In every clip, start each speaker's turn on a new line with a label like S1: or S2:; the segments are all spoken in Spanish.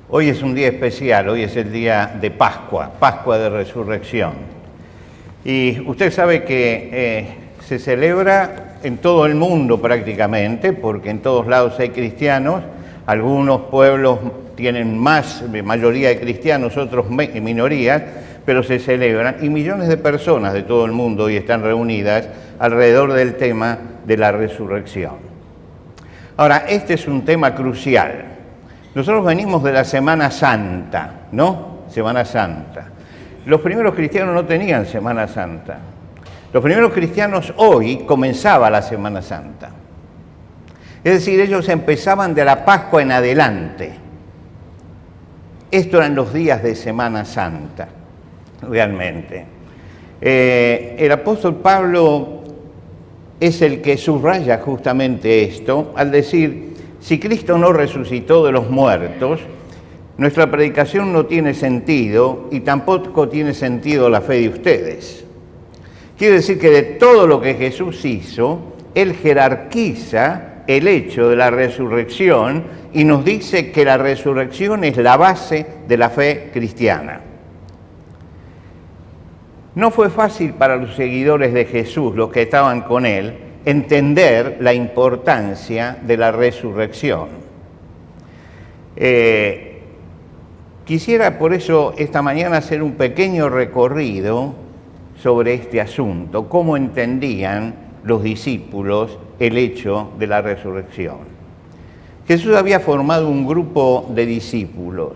S1: Hoy es un día especial, hoy es el día de Pascua, Pascua de Resurrección. Y usted sabe que se celebra en todo el mundo prácticamente, porque en todos lados hay cristianos. Algunos pueblos tienen más mayoría de cristianos, otros minorías, pero se celebran. Y millones de personas de todo el mundo hoy están reunidas alrededor del tema de la resurrección. Ahora, este es un tema crucial. Nosotros venimos de la Semana Santa, ¿no? Semana Santa. Los primeros cristianos no tenían Semana Santa. Los primeros cristianos hoy comenzaba la Semana Santa. Es decir, ellos empezaban de la Pascua en adelante. Esto eran los días de Semana Santa, realmente. El apóstol Pablo es el que subraya justamente esto al decir: si Cristo no resucitó de los muertos, nuestra predicación no tiene sentido y tampoco tiene sentido la fe de ustedes. Quiere decir que de todo lo que Jesús hizo, Él jerarquiza el hecho de la resurrección y nos dice que la resurrección es la base de la fe cristiana. No fue fácil para los seguidores de Jesús, los que estaban con Él, entender la importancia de la resurrección. Quisiera por eso esta mañana hacer un pequeño recorrido sobre este asunto, cómo entendían los discípulos el hecho de la resurrección. Jesús había formado un grupo de discípulos,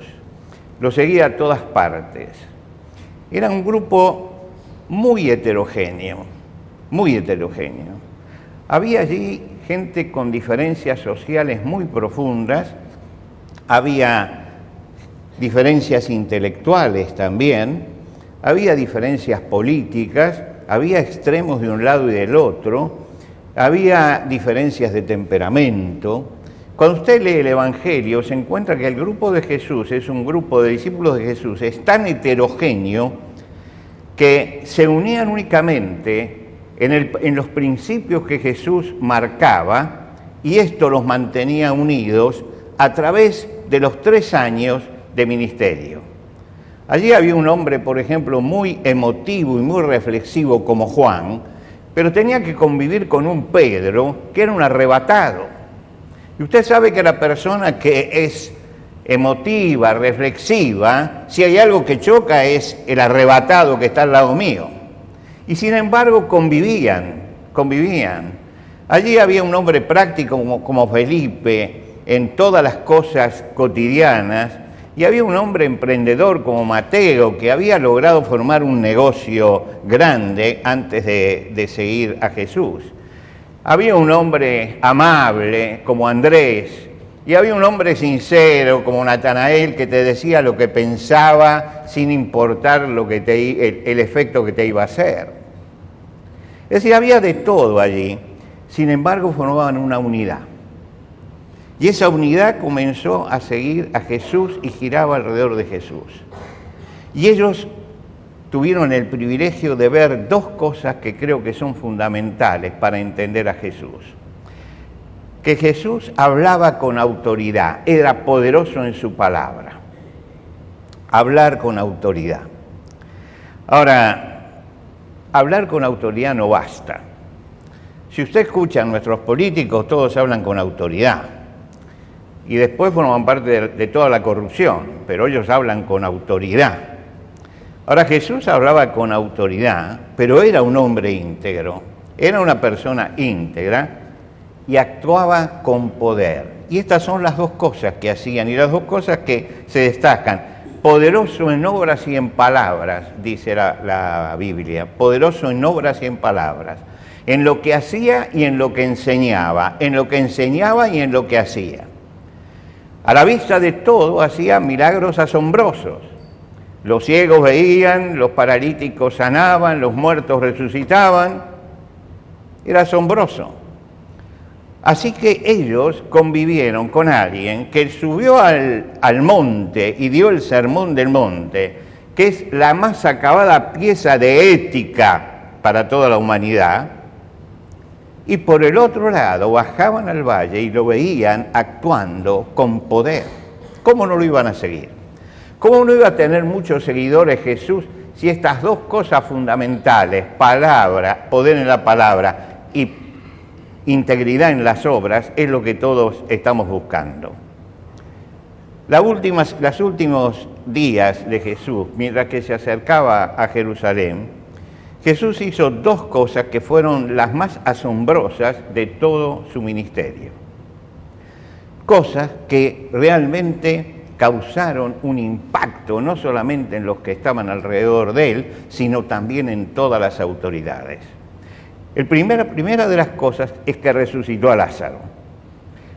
S1: lo seguía a todas partes. Era un grupo muy heterogéneo, muy heterogéneo. Había allí gente con diferencias sociales muy profundas, había diferencias intelectuales también, había diferencias políticas, había extremos de un lado y del otro, había diferencias de temperamento. Cuando usted lee el Evangelio se encuentra que el grupo de Jesús es un grupo de discípulos de Jesús, es tan heterogéneo que se unían únicamente en los principios que Jesús marcaba, y esto los mantenía unidos a través de los 3 años de ministerio. Allí había un hombre, por ejemplo, muy emotivo y muy reflexivo como Juan, pero tenía que convivir con un Pedro que era un arrebatado. Y usted sabe que la persona que es emotiva, reflexiva, si hay algo que choca es el arrebatado que está al lado mío. Y sin embargo convivían. Allí había un hombre práctico como Felipe en todas las cosas cotidianas, y había un hombre emprendedor como Mateo, que había logrado formar un negocio grande antes de seguir a Jesús. Había un hombre amable como Andrés, y había un hombre sincero como Natanael, que te decía lo que pensaba sin importar el efecto que te iba a hacer. Es decir, había de todo allí, sin embargo formaban una unidad. Y esa unidad comenzó a seguir a Jesús y giraba alrededor de Jesús. Y ellos tuvieron el privilegio de ver 2 cosas que creo que son fundamentales para entender a Jesús. Que Jesús hablaba con autoridad, era poderoso en su palabra. Hablar con autoridad. Ahora, hablar con autoridad no basta. Si usted escucha a nuestros políticos, todos hablan con autoridad. Y después forman parte de toda la corrupción, pero ellos hablan con autoridad. Ahora, Jesús hablaba con autoridad, pero era un hombre íntegro, era una persona íntegra y actuaba con poder. Y estas son las 2 cosas que hacían, y las 2 cosas que se destacan. Poderoso en obras y en palabras, dice la Biblia, poderoso en obras y en palabras, en lo que hacía y en lo que enseñaba, en lo que enseñaba y en lo que hacía. A la vista de todo hacía milagros asombrosos. Los ciegos veían, los paralíticos sanaban, los muertos resucitaban. Era asombroso. Así que ellos convivieron con alguien que subió al monte y dio el sermón del monte, que es la más acabada pieza de ética para toda la humanidad, y por el otro lado bajaban al valle y lo veían actuando con poder. ¿Cómo no lo iban a seguir? ¿Cómo no iba a tener muchos seguidores Jesús si estas dos cosas fundamentales, palabra, poder en la palabra y integridad en las obras, es lo que todos estamos buscando? Los últimos días de Jesús, mientras que se acercaba a Jerusalén, Jesús hizo dos cosas que fueron las más asombrosas de todo su ministerio. Cosas que realmente causaron un impacto no solamente en los que estaban alrededor de él, sino también en todas las autoridades. La primera de las cosas es que resucitó a Lázaro.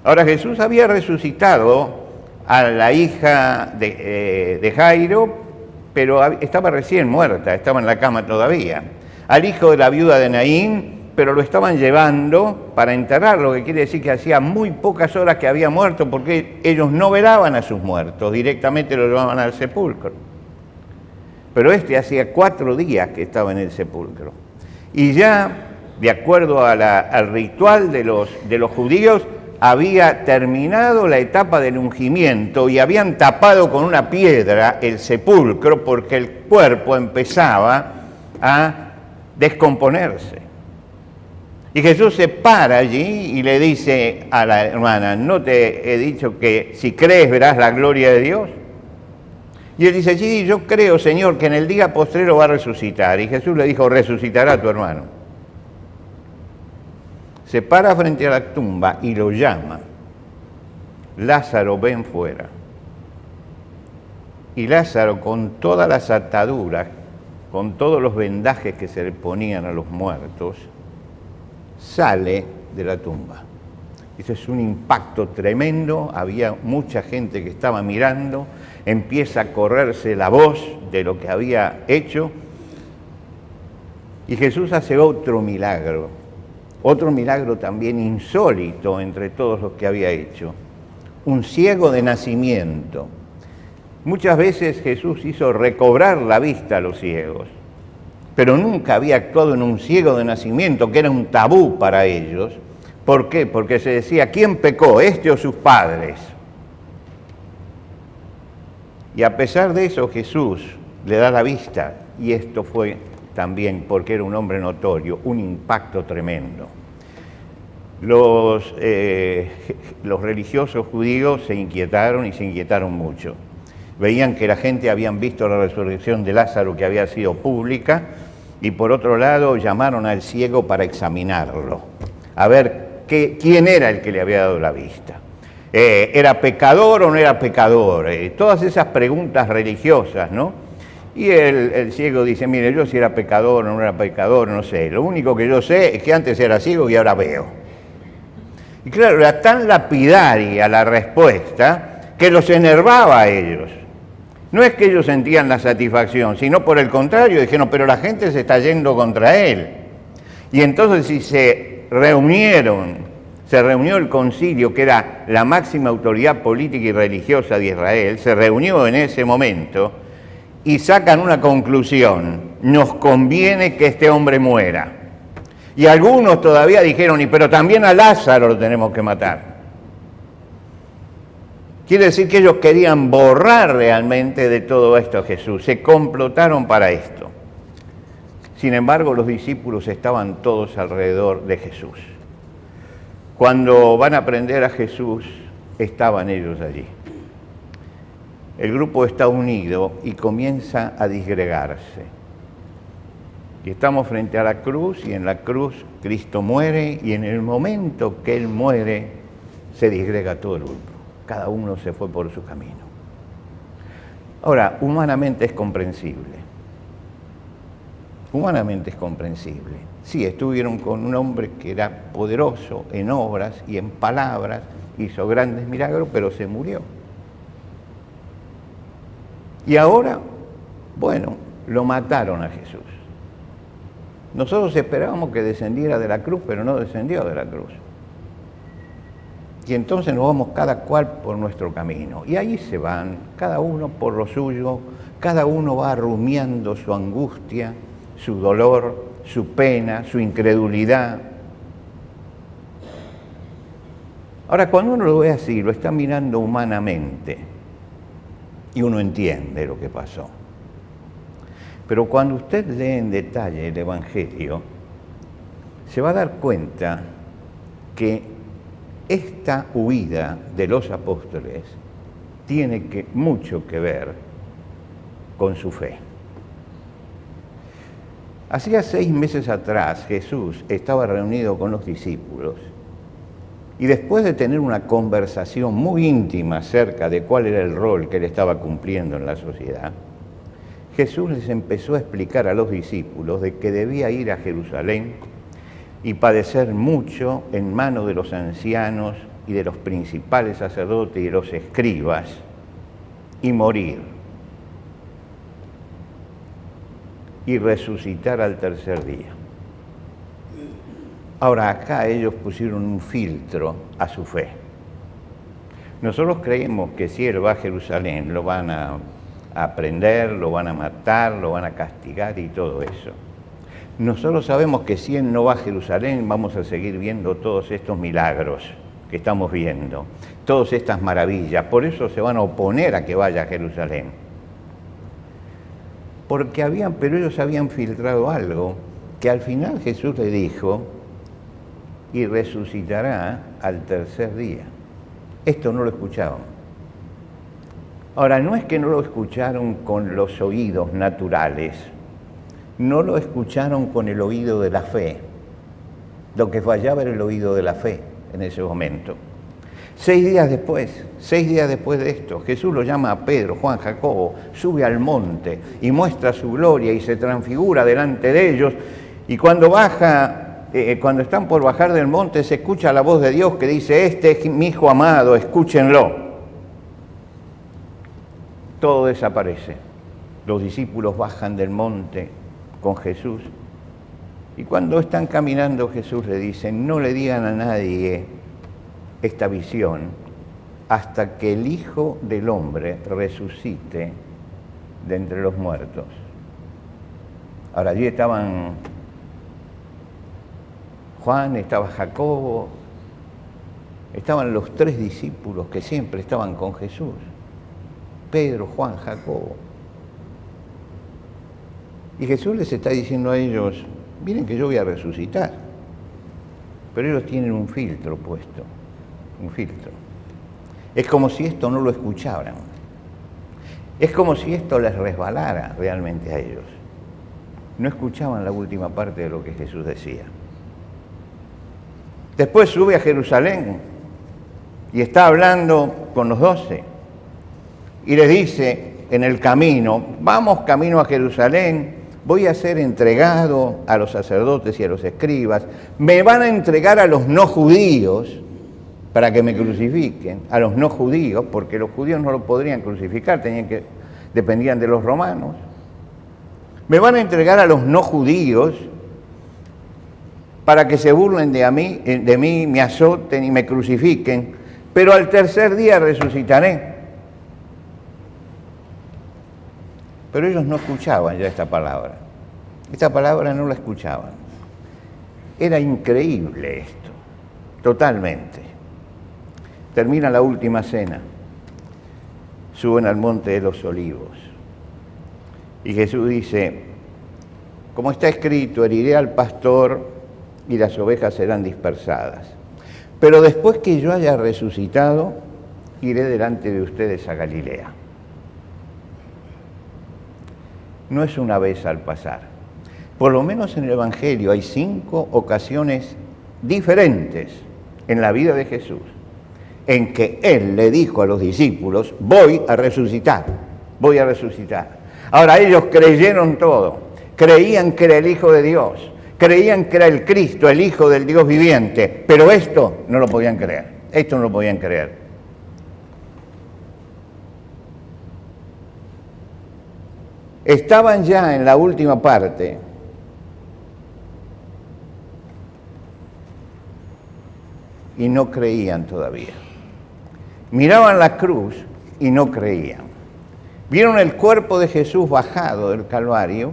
S1: Ahora, Jesús había resucitado a la hija de Jairo, pero estaba recién muerta, estaba en la cama todavía. Al hijo de la viuda de Naín, pero lo estaban llevando para enterrarlo, que quiere decir que hacía muy pocas horas que había muerto, porque ellos no velaban a sus muertos, directamente lo llevaban al sepulcro. Pero hacía 4 días que estaba en el sepulcro. Y ya, de acuerdo al ritual de los judíos, había terminado la etapa del ungimiento y habían tapado con una piedra el sepulcro porque el cuerpo empezaba a descomponerse. Y Jesús se para allí y le dice a la hermana, ¿no te he dicho que si crees verás la gloria de Dios? Y él dice, sí, yo creo, Señor, que en el día postrero va a resucitar. Y Jesús le dijo, resucitará tu hermano. Se para frente a la tumba y lo llama. Lázaro, ven fuera. Y Lázaro, con todas las ataduras, con todos los vendajes que se le ponían a los muertos, sale de la tumba. Eso es un impacto tremendo, había mucha gente que estaba mirando, empieza a correrse la voz de lo que había hecho, y Jesús hace otro milagro también insólito entre todos los que había hecho, un ciego de nacimiento. Muchas veces Jesús hizo recobrar la vista a los ciegos, pero nunca había actuado en un ciego de nacimiento, que era un tabú para ellos. ¿Por qué? Porque se decía, ¿quién pecó, este o sus padres? Y a pesar de eso, Jesús le da la vista, y esto fue también, porque era un hombre notorio, un impacto tremendo. Los religiosos judíos se inquietaron y se inquietaron mucho. Veían que la gente habían visto la resurrección de Lázaro, que había sido pública, y por otro lado llamaron al ciego para examinarlo, a ver quién era el que le había dado la vista. ¿Era pecador o no era pecador? Todas esas preguntas religiosas, ¿no? Y el ciego dice, mire, yo si era pecador o no era pecador, no sé. Lo único que yo sé es que antes era ciego y ahora veo. Y claro, era tan lapidaria la respuesta que los enervaba a ellos. No es que ellos sentían la satisfacción, sino por el contrario, dijeron, pero la gente se está yendo contra él. Y entonces si se reunió el concilio, que era la máxima autoridad política y religiosa de Israel, se reunió en ese momento y sacan una conclusión: nos conviene que este hombre muera. Y algunos todavía dijeron, pero también a Lázaro lo tenemos que matar. Quiere decir que ellos querían borrar realmente de todo esto a Jesús, se complotaron para esto. Sin embargo, los discípulos estaban todos alrededor de Jesús. Cuando van a aprender a Jesús, estaban ellos allí. El grupo está unido y comienza a disgregarse. Y estamos frente a la cruz, y en la cruz Cristo muere, y en el momento que Él muere, se disgrega todo el grupo. Cada uno se fue por su camino. Ahora, humanamente es comprensible. Humanamente es comprensible. Sí, estuvieron con un hombre que era poderoso en obras y en palabras, hizo grandes milagros, pero se murió. Y ahora, bueno, lo mataron a Jesús. Nosotros esperábamos que descendiera de la cruz, pero no descendió de la cruz. Y entonces nos vamos cada cual por nuestro camino. Y ahí se van, cada uno por lo suyo, cada uno va rumiando su angustia, su dolor, su pena, su incredulidad. Ahora, cuando uno lo ve así, lo está mirando humanamente, y uno entiende lo que pasó. Pero cuando usted lee en detalle el Evangelio, se va a dar cuenta que esta huida de los apóstoles tiene mucho que ver con su fe. Hacía 6 meses atrás Jesús estaba reunido con los discípulos y después de tener una conversación muy íntima acerca de cuál era el rol que él estaba cumpliendo en la sociedad, Jesús les empezó a explicar a los discípulos de que debía ir a Jerusalén y padecer mucho en manos de los ancianos y de los principales sacerdotes y de los escribas y morir y resucitar al tercer día. Ahora, acá ellos pusieron un filtro a su fe. Nosotros creemos que si él va a Jerusalén lo van a prender, lo van a matar, lo van a castigar y todo eso. Nosotros sabemos que si él no va a Jerusalén vamos a seguir viendo todos estos milagros que estamos viendo, todas estas maravillas. Por eso se van a oponer a que vaya a Jerusalén. Pero ellos habían filtrado algo que al final Jesús le dijo: y resucitará al tercer día. Esto no lo escuchaban. Ahora, no es que no lo escucharon con los oídos naturales, no lo escucharon con el oído de la fe. Lo que fallaba era el oído de la fe en ese momento. 6 días después de esto, Jesús lo llama a Pedro, Juan, Jacobo, sube al monte y muestra su gloria y se transfigura delante de ellos. Y cuando están por bajar del monte, se escucha la voz de Dios que dice: este es mi Hijo amado, escúchenlo. Todo desaparece. Los discípulos bajan del monte con Jesús. Y cuando están caminando, Jesús le dice: no le digan a nadie esta visión hasta que el Hijo del Hombre resucite de entre los muertos. Ahora, allí estaban Juan, estaba Jacobo, estaban los 3 discípulos que siempre estaban con Jesús: Pedro, Juan, Jacobo. Y Jesús les está diciendo a ellos: miren que yo voy a resucitar. Pero ellos tienen un filtro puesto, un filtro. Es como si esto no lo escucharan. Es como si esto les resbalara realmente a ellos. No escuchaban la última parte de lo que Jesús decía. Después sube a Jerusalén y está hablando con los 12 y les dice en el camino: vamos camino a Jerusalén, voy a ser entregado a los sacerdotes y a los escribas, me van a entregar a los no judíos para que me crucifiquen, a los no judíos, porque los judíos no lo podrían crucificar, dependían de los romanos. Me van a entregar a los no judíos para que se burlen de mí, me azoten y me crucifiquen, pero al tercer día resucitaré. Pero ellos no escuchaban ya esta palabra. Esta palabra no la escuchaban. Era increíble esto, totalmente. Termina la última cena. Suben al monte de los olivos. Y Jesús dice: como está escrito, heriré al pastor y las ovejas serán dispersadas. Pero después que yo haya resucitado, iré delante de ustedes a Galilea. No es una vez al pasar. Por lo menos en el Evangelio hay 5 ocasiones diferentes en la vida de Jesús en que Él le dijo a los discípulos: voy a resucitar, voy a resucitar. Ahora, ellos creyeron todo, creían que era el Hijo de Dios, creían que era el Cristo, el Hijo del Dios viviente, pero esto no lo podían creer, esto no lo podían creer. Estaban ya en la última parte y no creían todavía. Miraban la cruz y no creían. Vieron el cuerpo de Jesús bajado del Calvario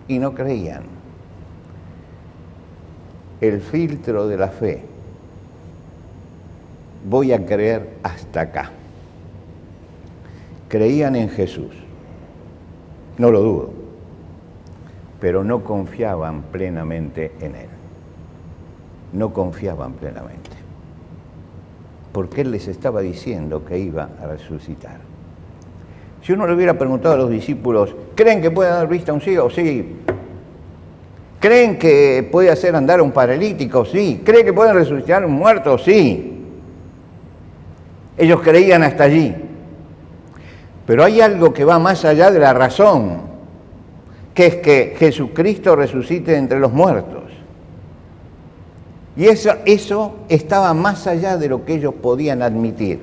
S1: y no creían. El filtro de la fe: voy a creer hasta acá. creían en Jesús, no lo dudo, pero no confiaban plenamente en Él. No confiaban plenamente. Porque Él les estaba diciendo que iba a resucitar. Si uno le hubiera preguntado a los discípulos, ¿creen que puede dar vista a un ciego? Sí. ¿Creen que puede hacer andar a un paralítico? Sí. ¿Creen que pueden resucitar a un muerto? Sí. Ellos creían hasta allí. Pero hay algo que va más allá de la razón, que es que Jesucristo resucite entre los muertos. Y eso estaba más allá de lo que ellos podían admitir.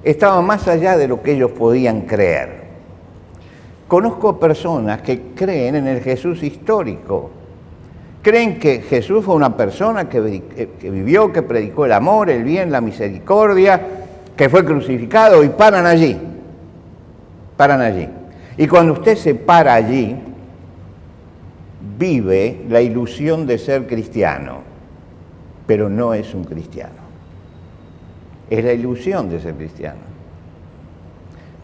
S1: Estaba más allá de lo que ellos podían creer. Conozco personas que creen en el Jesús histórico. Creen que Jesús fue una persona que vivió, que predicó el amor, el bien, la misericordia, que fue crucificado, y paran allí. Paran allí. Y cuando usted se para allí, vive la ilusión de ser cristiano, pero no es un cristiano. Es la ilusión de ser cristiano.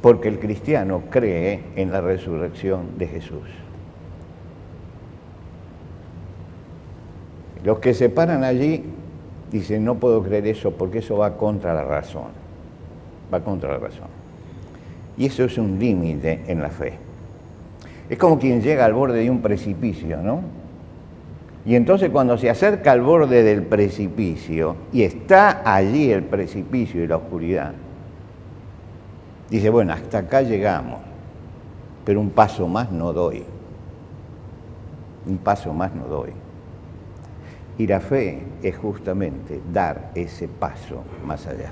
S1: Porque el cristiano cree en la resurrección de Jesús. Los que se paran allí dicen, no puedo creer eso porque eso va contra la razón. Va contra la razón. Y eso es un límite en la fe. Es como quien llega al borde de un precipicio, ¿no? Y entonces cuando se acerca al borde del precipicio y está allí el precipicio y la oscuridad, dice, bueno, hasta acá llegamos, pero un paso más no doy. Un paso más no doy. Y la fe es justamente dar ese paso más allá.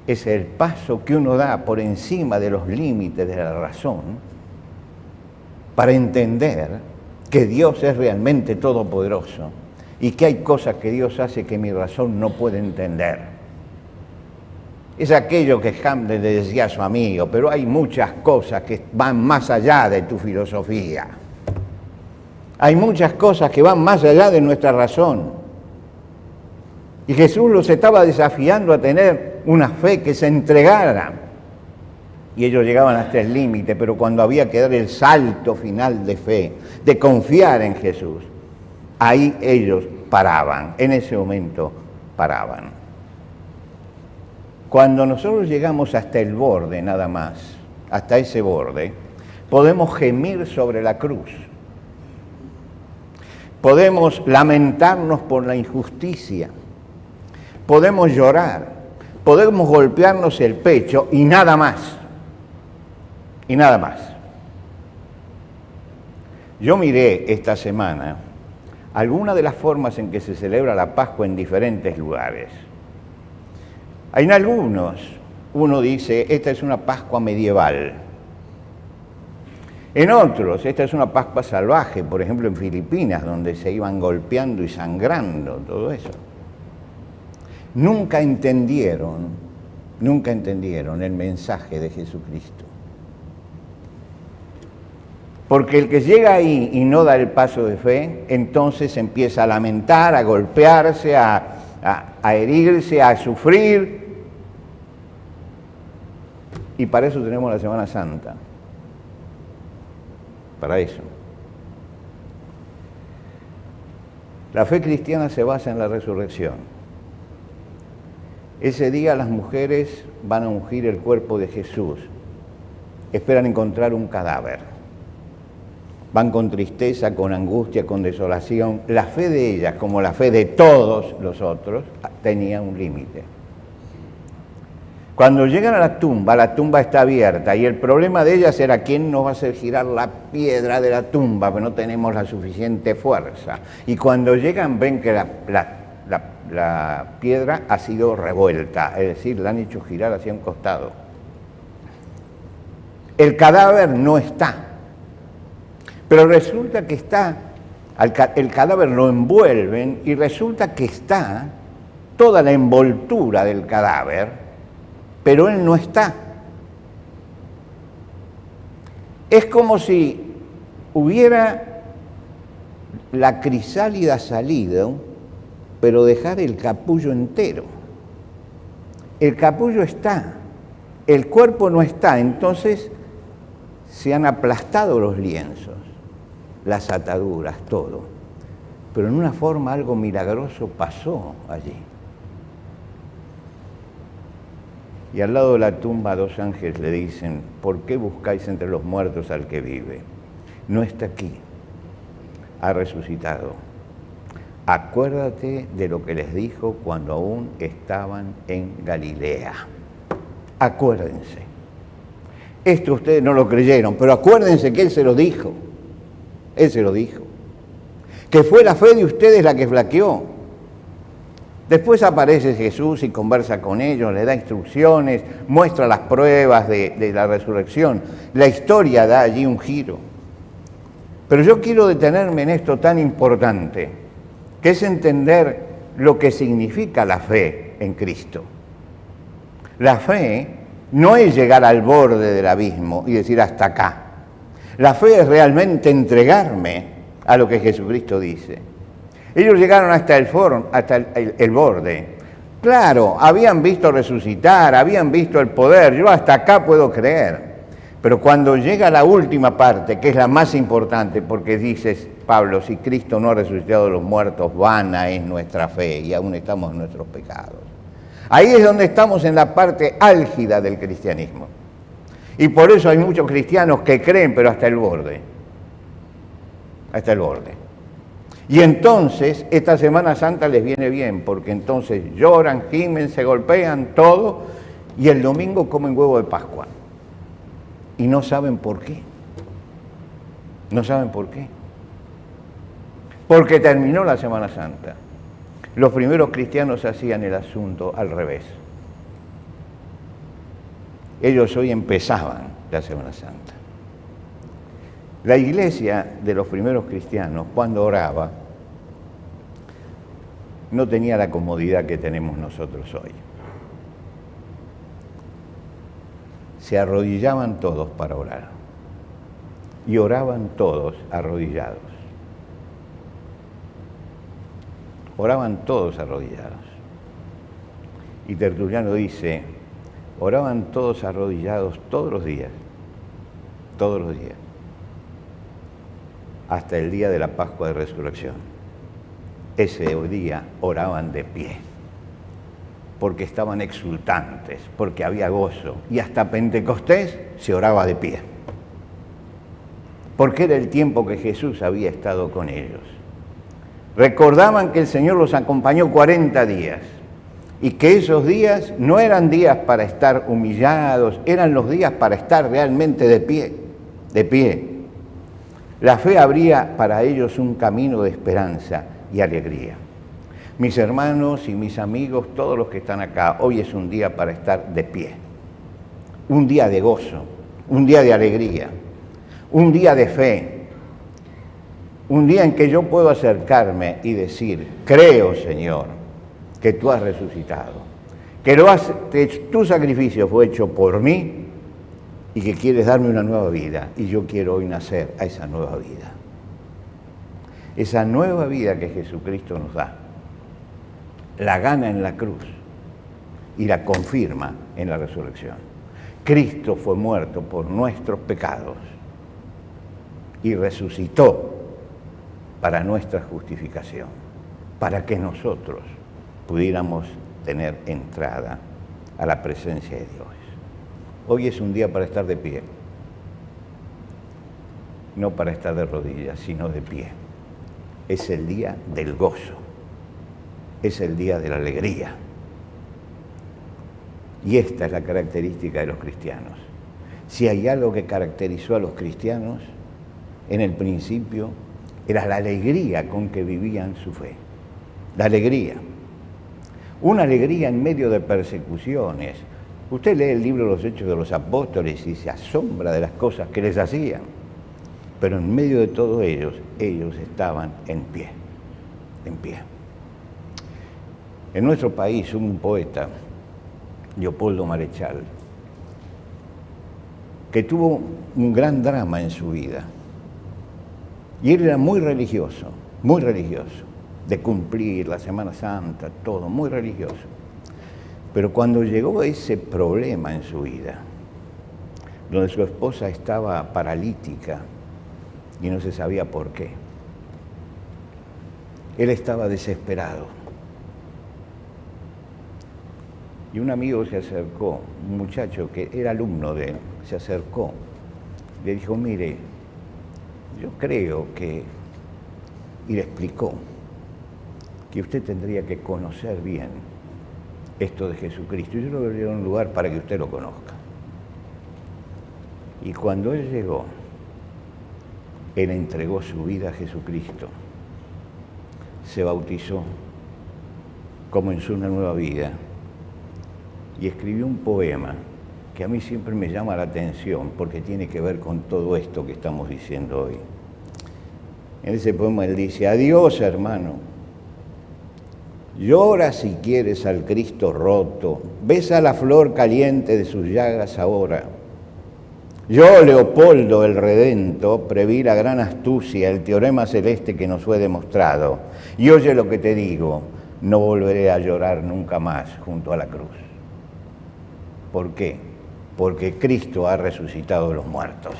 S1: Es el paso que uno da por encima de los límites de la razón para entender que Dios es realmente todopoderoso y que hay cosas que Dios hace que mi razón no puede entender. Es aquello que Hamlet le decía a su amigo, pero hay muchas cosas que van más allá de tu filosofía. Hay muchas cosas que van más allá de nuestra razón. Y Jesús los estaba desafiando a tener una fe que se entregara. Y ellos llegaban hasta el límite, pero cuando había que dar el salto final de fe, de confiar en Jesús, ahí ellos paraban, en ese momento paraban. Cuando nosotros llegamos hasta el borde nada más, hasta ese borde, podemos gemir sobre la cruz. Podemos lamentarnos por la injusticia. Podemos llorar. Podemos golpearnos el pecho y nada más. Y nada más. Yo miré esta semana algunas de las formas en que se celebra la Pascua en diferentes lugares. En algunos, uno dice, esta es una Pascua medieval. En otros, esta es una Pascua salvaje, por ejemplo en Filipinas, donde se iban golpeando y sangrando, todo eso. Nunca entendieron el mensaje de Jesucristo. Porque el que llega ahí y no da el paso de fe, entonces empieza a lamentar, a golpearse, a herirse, a sufrir. Y para eso tenemos la Semana Santa. Para eso. La fe cristiana se basa en la resurrección. Ese día las mujeres van a ungir el cuerpo de Jesús. Esperan encontrar un cadáver. Van con tristeza, con angustia, con desolación. La fe de ellas, como la fe de todos los otros, tenía un límite. Cuando llegan a la tumba está abierta y el problema de ellas era quién nos va a hacer girar la piedra de la tumba, porque no tenemos la suficiente fuerza. Y cuando llegan ven que la piedra ha sido revuelta, es decir, la han hecho girar hacia un costado. El cadáver no está, pero resulta que está, el cadáver lo envuelven y resulta que está toda la envoltura del cadáver, pero él no está. Es como si hubiera la crisálida salido, pero dejar el capullo entero. El capullo está, el cuerpo no está, entonces se han aplastado los lienzos, las ataduras, todo. Pero en una forma algo milagroso pasó allí. Y al lado de la tumba 2 ángeles le dicen, ¿por qué buscáis entre los muertos al que vive? No está aquí, ha resucitado. Acuérdate de lo que les dijo cuando aún estaban en Galilea. Acuérdense. Esto ustedes no lo creyeron, pero acuérdense que Él se lo dijo. Él se lo dijo. Que fue la fe de ustedes la que flaqueó. Después aparece Jesús y conversa con ellos, le da instrucciones, muestra las pruebas de la resurrección. La historia da allí un giro. Pero yo quiero detenerme en esto tan importante, que es entender lo que significa la fe en Cristo. La fe no es llegar al borde del abismo y decir hasta acá. La fe es realmente entregarme a lo que Jesucristo dice. Ellos llegaron hasta el borde. Claro, habían visto resucitar, habían visto el poder. Yo hasta acá puedo creer. Pero cuando llega la última parte, que es la más importante, porque dices, Pablo, si Cristo no ha resucitado de los muertos, vana es nuestra fe y aún estamos en nuestros pecados. Ahí es donde estamos en la parte álgida del cristianismo. Y por eso hay muchos cristianos que creen, pero hasta el borde. Hasta el borde. Y entonces, esta Semana Santa les viene bien, porque entonces lloran, gimen, se golpean, todo, y el domingo comen huevo de Pascua. Y no saben por qué. No saben por qué. Porque terminó la Semana Santa. Los primeros cristianos hacían el asunto al revés. Ellos hoy empezaban la Semana Santa. La iglesia de los primeros cristianos, cuando oraba, no tenía la comodidad que tenemos nosotros hoy. Se arrodillaban todos para orar. Y oraban todos arrodillados. Oraban todos arrodillados. Y Tertuliano dice, oraban todos arrodillados todos los días. Todos los días. Hasta el día de la Pascua de Resurrección. Ese día oraban de pie, porque estaban exultantes, porque había gozo, y hasta Pentecostés se oraba de pie, porque era el tiempo que Jesús había estado con ellos. Recordaban que el Señor los acompañó 40 días, y que esos días no eran días para estar humillados, eran los días para estar realmente de pie, de pie. La fe abría para ellos un camino de esperanza y alegría. Mis hermanos y mis amigos, todos los que están acá, hoy es un día para estar de pie. Un día de gozo, un día de alegría, un día de fe. Un día en que yo puedo acercarme y decir, creo, Señor, que tú has resucitado, que tu sacrificio fue hecho por mí y que quieres darme una nueva vida, y yo quiero hoy nacer a esa nueva vida. Esa nueva vida que Jesucristo nos da, la gana en la cruz y la confirma en la resurrección. Cristo fue muerto por nuestros pecados y resucitó para nuestra justificación, para que nosotros pudiéramos tener entrada a la presencia de Dios. Hoy es un día para estar de pie, no para estar de rodillas, sino de pie. Es el día del gozo, es el día de la alegría. Y esta es la característica de los cristianos. Si hay algo que caracterizó a los cristianos, en el principio, era la alegría con que vivían su fe. La alegría. Una alegría en medio de persecuciones. Usted lee el libro de los Hechos de los Apóstoles y se asombra de las cosas que les hacían. Pero en medio de todo ellos estaban en pie, en pie. En nuestro país hubo un poeta, Leopoldo Marechal, que tuvo un gran drama en su vida. Y él era muy religioso, de cumplir la Semana Santa, todo, muy religioso. Pero cuando llegó ese problema en su vida, donde su esposa estaba paralítica y no se sabía por qué, él estaba desesperado. Y un amigo se acercó, un muchacho que era alumno de él, se acercó, le dijo, mire, yo creo que, y le explicó, que usted tendría que conocer bien esto de Jesucristo. Y yo lo voy a llevar a un lugar para que usted lo conozca. Y cuando él llegó, él entregó su vida a Jesucristo, se bautizó, comenzó una nueva vida y escribió un poema que a mí siempre me llama la atención porque tiene que ver con todo esto que estamos diciendo hoy. En ese poema él dice, adiós hermano, llora si quieres al Cristo roto, besa la flor caliente de sus llagas ahora. Yo, Leopoldo el Redento, preví la gran astucia, el teorema celeste que nos fue demostrado. Y oye lo que te digo, no volveré a llorar nunca más junto a la cruz. ¿Por qué? Porque Cristo ha resucitado de los muertos.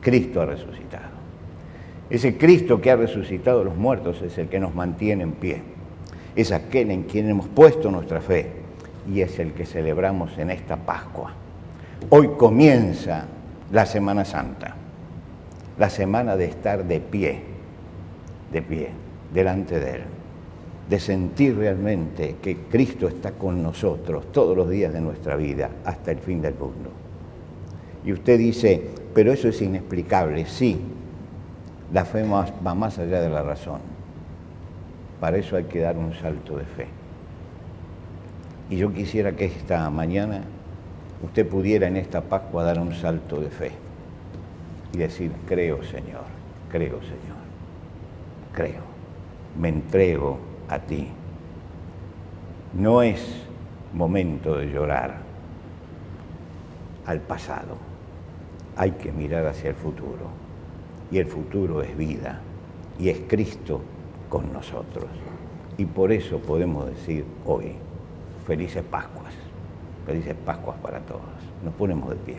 S1: Cristo ha resucitado. Ese Cristo que ha resucitado de los muertos es el que nos mantiene en pie. Es aquel en quien hemos puesto nuestra fe y es el que celebramos en esta Pascua. Hoy comienza la Semana Santa, la semana de estar de pie, delante de Él, de sentir realmente que Cristo está con nosotros todos los días de nuestra vida hasta el fin del mundo. Y usted dice, pero eso es inexplicable. Sí, la fe va más allá de la razón. Para eso hay que dar un salto de fe. Y yo quisiera que esta mañana usted pudiera en esta Pascua dar un salto de fe y decir, creo Señor, creo, me entrego a ti. No es momento de llorar al pasado, hay que mirar hacia el futuro y el futuro es vida y es Cristo con nosotros. Y por eso podemos decir hoy, felices Pascuas para todos. Nos ponemos de pie.